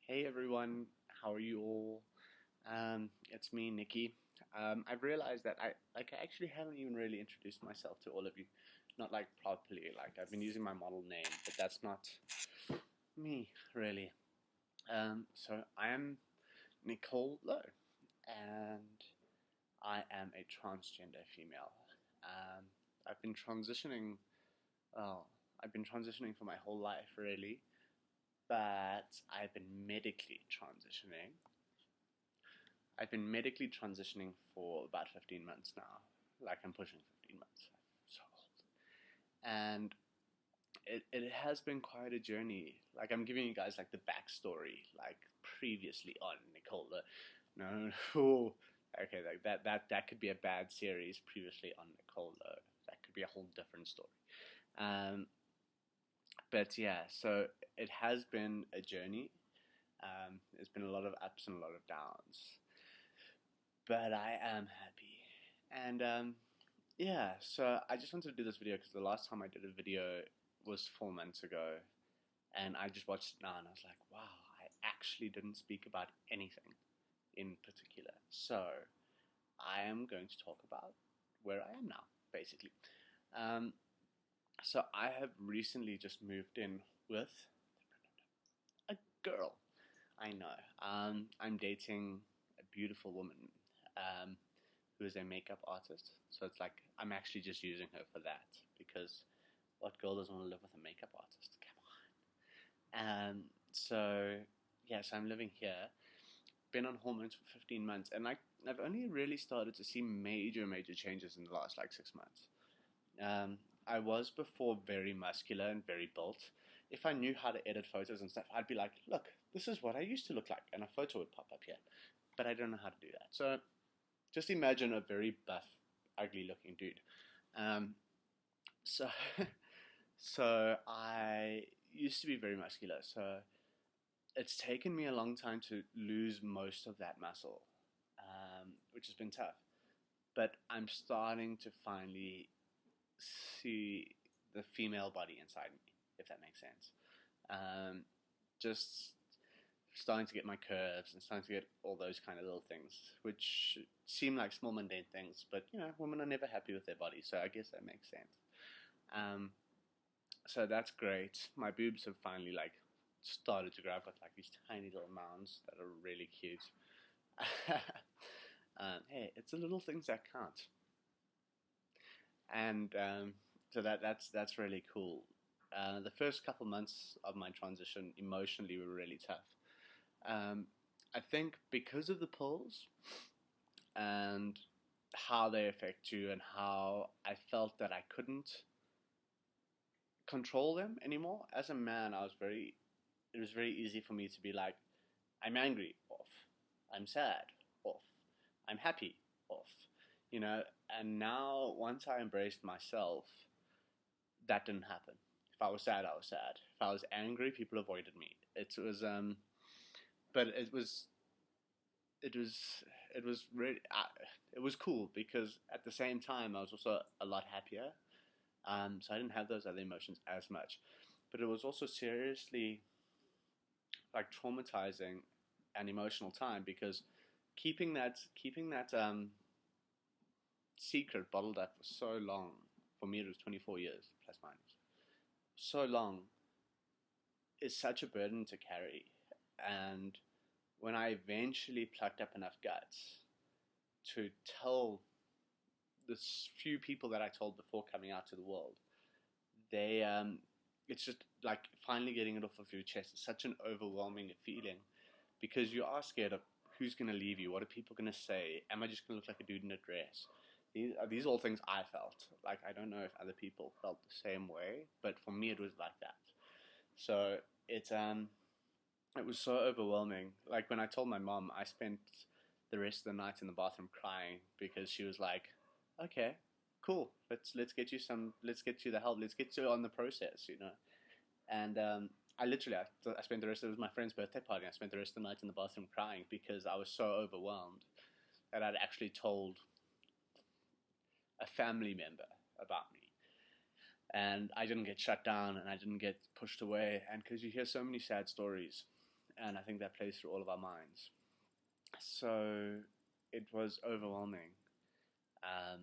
Hey everyone, how are you all? It's me, Nikki. I've realized that I actually haven't even really introduced myself to all of you, not like properly. Like I've been using my model name, but that's not me really. So I am Nicole Lowe, and I am a transgender female. Um, I've been transitioning. Well, I've been transitioning for my whole life, really, but I've been medically transitioning. I've been medically transitioning for about 15 months now. Like I'm pushing 15 months. I'm so old. And it has been quite a journey. Like I'm giving you guys like the backstory, like previously on Nicola. No, no. Okay, like that could be a bad series. Previously on Nicola, that could be a whole different story. Um, but yeah, so it has been a journey. There's been a lot of ups and a lot of downs, but I am happy. And yeah, so I just wanted to do this video because the last time I did a video was 4 months ago, and I just watched it now and I was like, wow, I actually didn't speak about anything in particular. So I am going to talk about where I am now, basically. Um, so I have recently just moved in with a girl. I know. I'm dating a beautiful woman. Um, who is a makeup artist. So it's like I'm actually just using her for that because what girl doesn't want to live with a makeup artist? Come on. So yeah, so I'm living here. Been on hormones for 15 months, and I've only really started to see major changes in the last like 6 months. I was before very muscular and very built. If I knew how to edit photos and stuff, I'd be like, look, this is what I used to look like, and a photo would pop up here. But I don't know how to do that. So just imagine a very buff, ugly looking dude. Um, so, so I used to be very muscular. So it's taken me a long time to lose most of that muscle, which has been tough. But I'm starting to finally see the female body inside me, if that makes sense. Um, just starting to get my curves and starting to get all those kind of little things, which seem like small mundane things, but women are never happy with their body, so I guess that makes sense. Um, so that's great. My boobs have finally like started to grow. I've got like these tiny little mounds that are really cute. Hey, it's the little things that count, and so that's really cool. The first couple months of my transition emotionally were really tough. Um, I think because of the pills and how they affect you and how I felt that I couldn't control them anymore. As a man, it was very easy for me to be like, I'm angry, off. I'm sad, off. I'm happy, off. And now once I embraced myself, that didn't happen. If I was sad, I was sad. If I was angry, people avoided me. But it was it was really it was cool because at the same time I was also a lot happier. So I didn't have those other emotions as much, but it was also seriously like traumatizing and emotional time because keeping that secret bottled up for so long. For me, it was 24 years plus minus. So long is such a burden to carry, and when I eventually plucked up enough guts to tell the few people that I told before coming out to the world, they it's just like finally getting it off of your chest. It's such an overwhelming feeling because you are scared of who's going to leave you. What are people going to say? Am I just going to look like a dude in a dress? These are all things I felt. Like I don't know if other people felt the same way, but for me it was like that. So it was so overwhelming. Like when I told my mom, I spent the rest of the night in the bathroom crying because she was like, "Okay, cool. Let's get you some. Let's get you the help. Let's get you on the process." And I spent the rest. It was my friend's birthday party. I spent the rest of the night in the bathroom crying because I was so overwhelmed that I'd actually told a family member about me. And I didn't get shut down and I didn't get pushed away. And because you hear so many sad stories, and I think that plays through all of our minds. So it was overwhelming, um,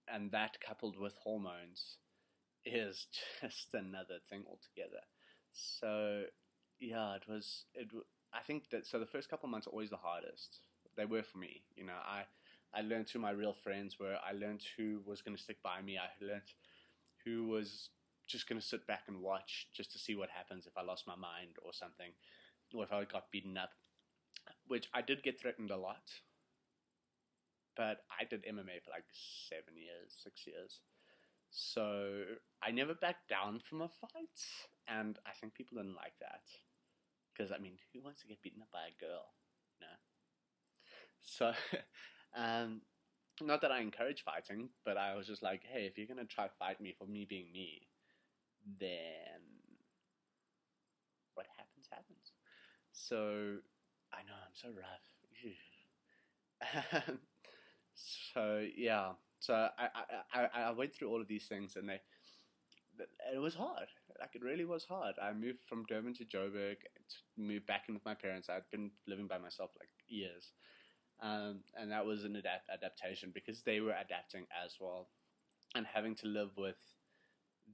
and that coupled with hormones is just another thing altogether. So yeah, it was it. I think that so the first couple of months are always the hardest. They were for me. I learned who my real friends were. I learned who was going to stick by me. I learned who was just going to sit back and watch just to see what happens if I lost my mind or something, or if I got beaten up, which I did get threatened a lot. But I did MMA for like 7 years, 6 years. So I never backed down from a fight, and I think people didn't like that. Because, I mean, who wants to get beaten up by a girl? No. So, um, not that I encourage fighting, but I was just like, hey, if you're going to try fight me for me being me, then what happens, happens. So, I know, I'm so rough. So, yeah. So, I went through all of these things, and it was hard. Like, it really was hard. I moved from Durban to Joburg, moved back in with my parents. I'd been living by myself like years. And that was an adaptation because they were adapting as well. And having to live with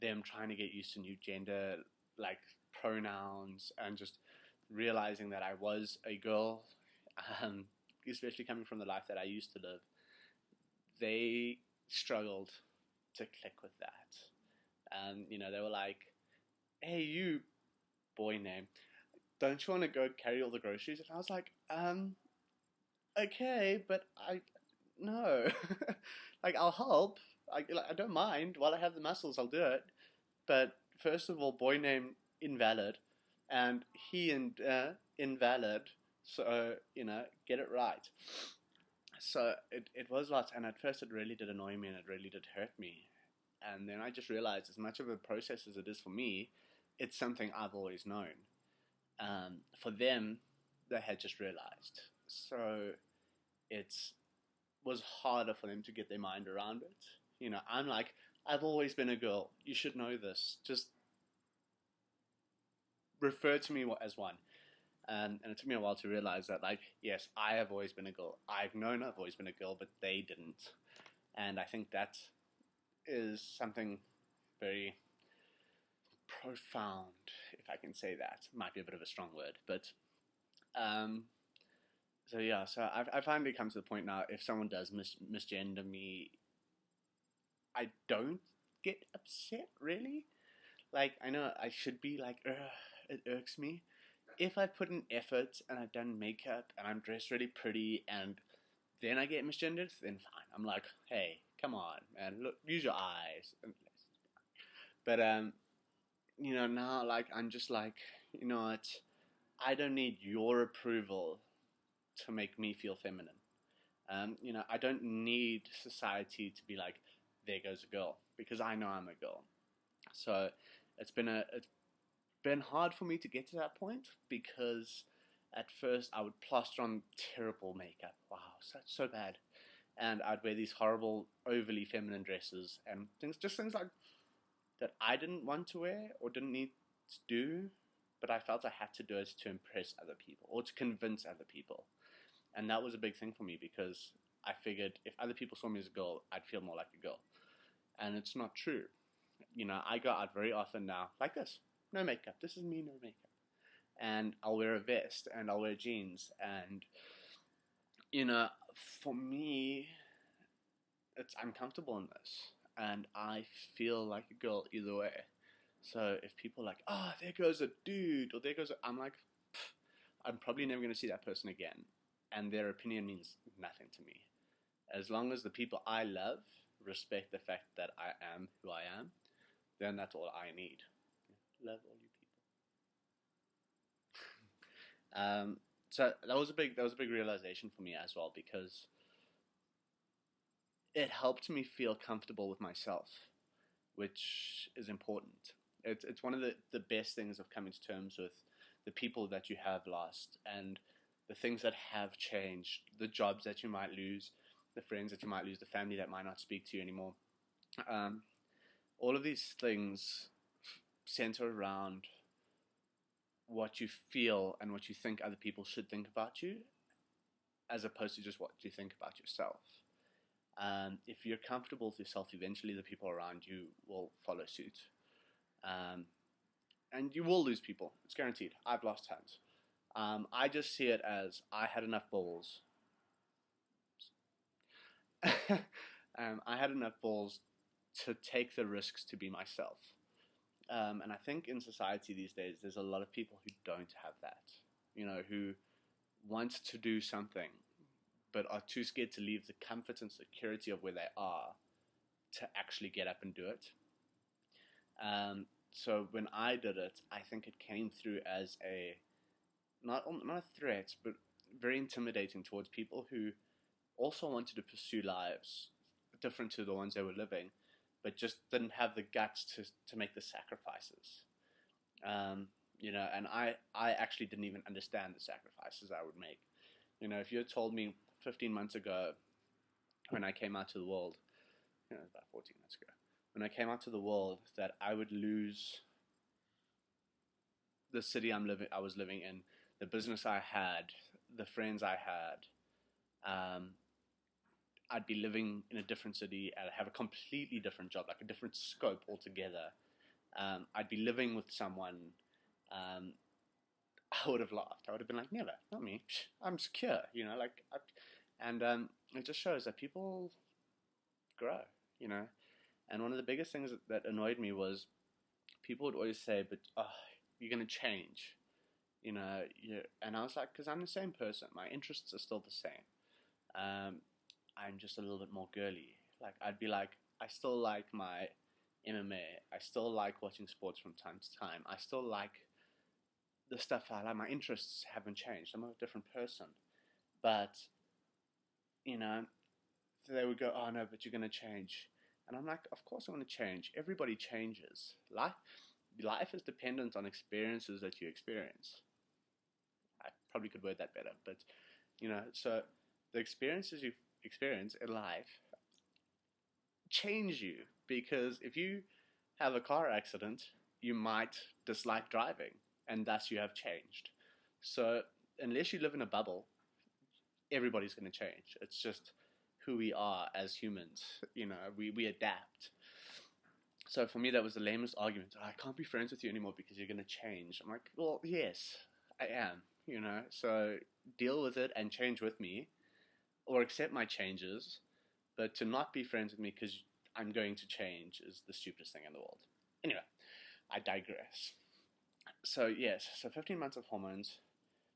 them trying to get used to new gender, like pronouns, and just realizing that I was a girl, especially coming from the life that I used to live, they struggled to click with that. They were like, hey, you, boy name, don't you want to go carry all the groceries? And I was like, okay, but no. Like, I'll help. I don't mind. While I have the muscles, I'll do it. But first of all, boy name invalid, and he invalid. So, get it right. So it was lots, and at first it really did annoy me, and it really did hurt me. And then I just realized, as much of a process as it is for me, it's something I've always known. For them, they had just realized. So it was harder for them to get their mind around it. I'm like, I've always been a girl. You should know this. Just refer to me as one. And it took me a while to realize that, like, yes, I have always been a girl. I've known I've always been a girl, but they didn't. And I think that is something very profound, if I can say that. Might be a bit of a strong word, but so yeah. So I finally come to the point now. If someone does misgender me, I don't get upset really. Like, I know I should be like, it irks me. If I've put in effort and I've done makeup and I'm dressed really pretty and then I get misgendered, then fine. I'm like, hey, come on, man, look, use your eyes. But now, like, I'm just like, you know what? I don't need your approval to make me feel feminine. I don't need society to be like, there goes a girl, because I know I'm a girl. So it's been hard for me to get to that point, because at first I would plaster on terrible makeup. Wow, so bad. And I'd wear these horrible, overly feminine dresses and things like that I didn't want to wear or didn't need to do, but I felt I had to do it to impress other people or to convince other people. And that was a big thing for me, because I figured if other people saw me as a girl, I'd feel more like a girl. And it's not true. I go out very often now like this. No makeup. This is me, no makeup. And I'll wear a vest and I'll wear jeans. And, for me, I'm comfortable in this. And I feel like a girl either way. So if people are like, oh, there goes a dude, or there goes I'm like, I'm probably never going to see that person again. And their opinion means nothing to me. As long as the people I love respect the fact that I am who I am, then that's all I need. Love all you people. So that was a big realization for me as well, because it helped me feel comfortable with myself, which is important. It's one of the best things of coming to terms with the people that you have lost, and the things that have changed, the jobs that you might lose, the friends that you might lose, the family that might not speak to you anymore. All of these things center around what you feel and what you think other people should think about you, as opposed to just what you think about yourself. If you're comfortable with yourself, eventually the people around you will follow suit. Um, and you will lose people. It's guaranteed. I've lost tons. I just see it as I had enough balls. I had enough balls to take the risks to be myself. And I think in society these days, there's a lot of people who don't have that. Who want to do something, but are too scared to leave the comfort and security of where they are to actually get up and do it. So when I did it, I think it came through as not a threat, but very intimidating towards people who also wanted to pursue lives different to the ones they were living, but just didn't have the guts to make the sacrifices. And I actually didn't even understand the sacrifices I would make. If you had told me 15 months ago when I came out to the world, it was about 14 months ago, when I came out to the world, that I would lose the city I was living in, the business I had, the friends I had, I'd be living in a different city, I'd have a completely different job, like a different scope altogether. I'd be living with someone. I would have laughed. I would have been like, never, not me. I'm secure, and it just shows that people grow, And one of the biggest things that annoyed me was people would always say, but you're going to change, and I was like, because I'm the same person. My interests are still the same. I'm just a little bit more girly. Like, I'd be like, I still like my MMA. I still like watching sports from time to time. I still like the stuff I like. My interests haven't changed. I'm a different person. But, they would go, oh no, but you're going to change. And I'm like, of course I'm going to change. Everybody changes. Life is dependent on experiences that you experience. I probably could word that better. But, so the experiences you experience in life change you, because if you have a car accident, you might dislike driving, and thus you have changed. So unless you live in a bubble, everybody's going to change. It's just who we are as humans. We adapt. So for me, that was the lamest argument. I can't be friends with you anymore because you're going to change. I'm like, well, yes, I am. So deal with it and change with me, or accept my changes. But to not be friends with me because I'm going to change is the stupidest thing in the world. Anyway, I digress. So yes, 15 months of hormones.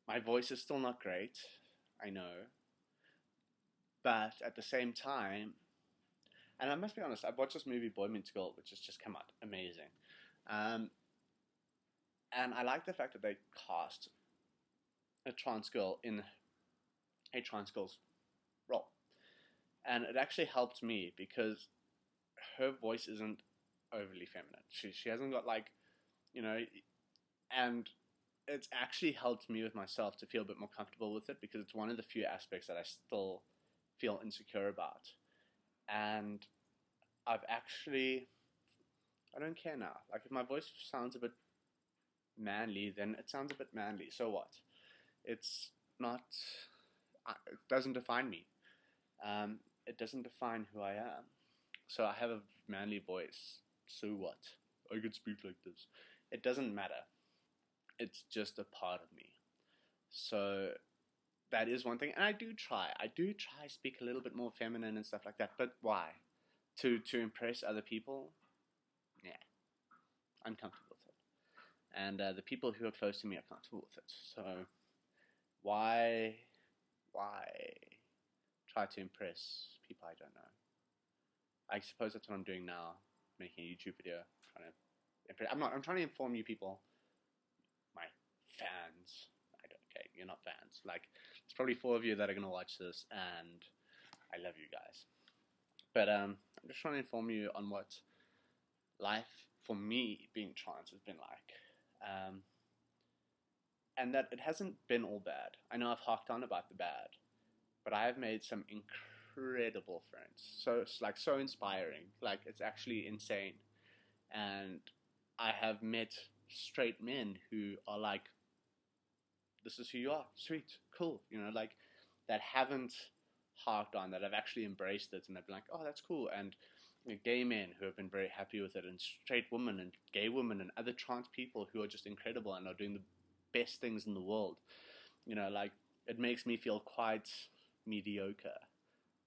My voice is still not great, I know. But at the same time, and I must be honest, I've watched this movie Boy Meets Girl, which has just come out amazing. And I like the fact that they cast a trans girl in a trans girl's role. And it actually helped me because her voice isn't overly feminine. She hasn't got and it's actually helped me with myself to feel a bit more comfortable with it, because it's one of the few aspects that I still feel insecure about. And I don't care now. Like, if my voice sounds a bit manly, then it sounds a bit manly. So what? It's not, it doesn't define me. It doesn't define who I am. So I have a manly voice. So what? I could speak like this. It doesn't matter. It's just a part of me. So that is one thing. And I do try to speak a little bit more feminine and stuff like that. But why? To impress other people? Yeah. I'm comfortable with it. And the people who are close to me are comfortable with it. So why try to impress people I don't know? I suppose that's what I'm doing now, making a YouTube video. I'm trying to inform you people, my fans. Okay, you're not fans. Like, there's probably 4 of you that are gonna watch this, and I love you guys. But I'm just trying to inform you on what life for me being trans has been like, and that it hasn't been all bad. I know I've harked on about the bad, but I have made some incredible friends. So it's so inspiring. Like, it's actually insane. And I have met straight men who are like this is who you are, sweet, cool, you know, like that haven't harked on, that have actually embraced it, and they've been like, oh, that's cool. And gay men who have been very happy with it, and straight women and gay women and other trans people who are just incredible and are doing the best things in the world. You know, like, it makes me feel quite mediocre.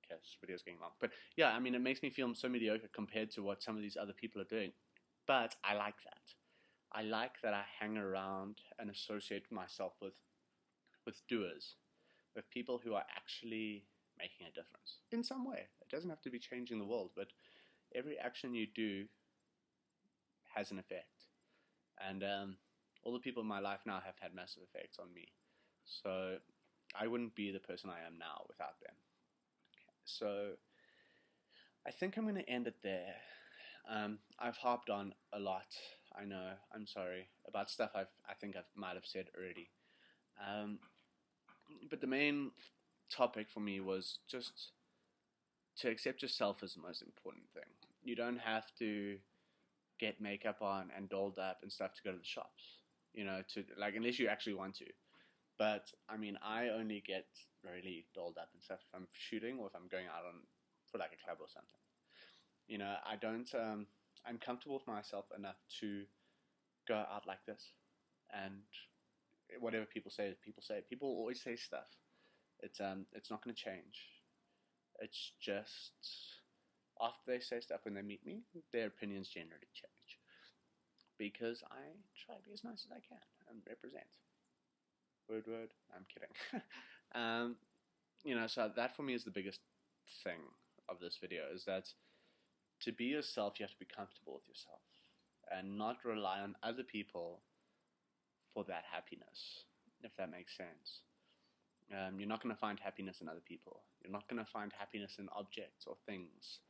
Okay, this video's getting long. But yeah, I mean, it makes me feel so mediocre compared to what some of these other people are doing. But I like that. I like that I hang around and associate myself with doers, with people who are actually making a difference in some way. It doesn't have to be changing the world, but every action you do has an effect. And all the people in my life now have had massive effects on me. So I wouldn't be the person I am now without them. So I think I'm going to end it there. I've harped on a lot. I know. I'm sorry about stuff I think I might have said already. But the main topic for me was just to accept yourself as the most important thing. You don't have to get makeup on and dolled up and stuff to go to the shops, you know, to like, unless you actually want to. But I mean, I only get really dolled up and stuff if I'm shooting or if I'm going out on for like a club or something. You know, I don't. I'm comfortable with myself enough to go out like this, and whatever people say, people say. People always say stuff. It's not going to change. It's just after they say stuff when they meet me, their opinions generally change because I try to be as nice as I can and represent. Word. I'm kidding. You know, so that for me is the biggest thing of this video, is that to be yourself, you have to be comfortable with yourself and not rely on other people for that happiness, if that makes sense. You're not going to find happiness in other people. You're not going to find happiness in objects or things.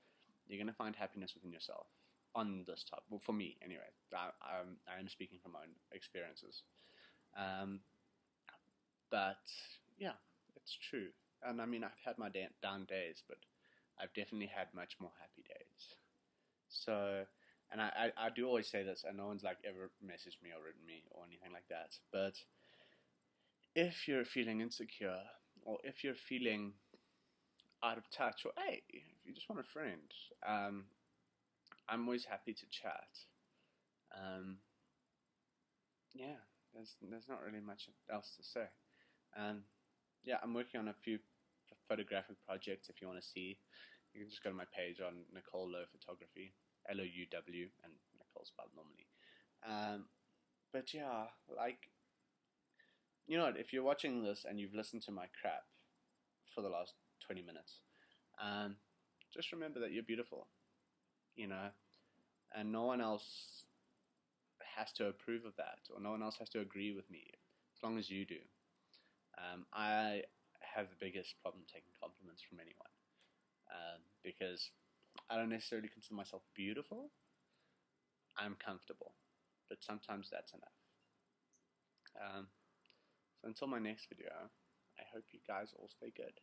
You're going to find happiness within yourself on this topic. Well, for me, anyway. I am speaking from my own experiences. But, yeah, it's true. And I mean, I've had my down days, but I've definitely had much more happy days. So, and I do always say this, and no one's like ever messaged me or written me or anything like that, but if you're feeling insecure, or if you're feeling out of touch, or hey, if you just want a friend, I'm always happy to chat. Yeah, there's not really much else to say. Yeah, I'm working on a few photographic projects. If you want to see, you can just go to my page on Nicole Low Photography, LOUW, and Nicole spelled normally. But yeah, like, you know what, if you're watching this and you've listened to my crap for the last 20 minutes, just remember that you're beautiful, you know, and no one else has to approve of that, or no one else has to agree with me, as long as you do. I have the biggest problem taking compliments from anyone, because I don't necessarily consider myself beautiful. I'm comfortable, but sometimes that's enough. So until my next video, I hope you guys all stay good.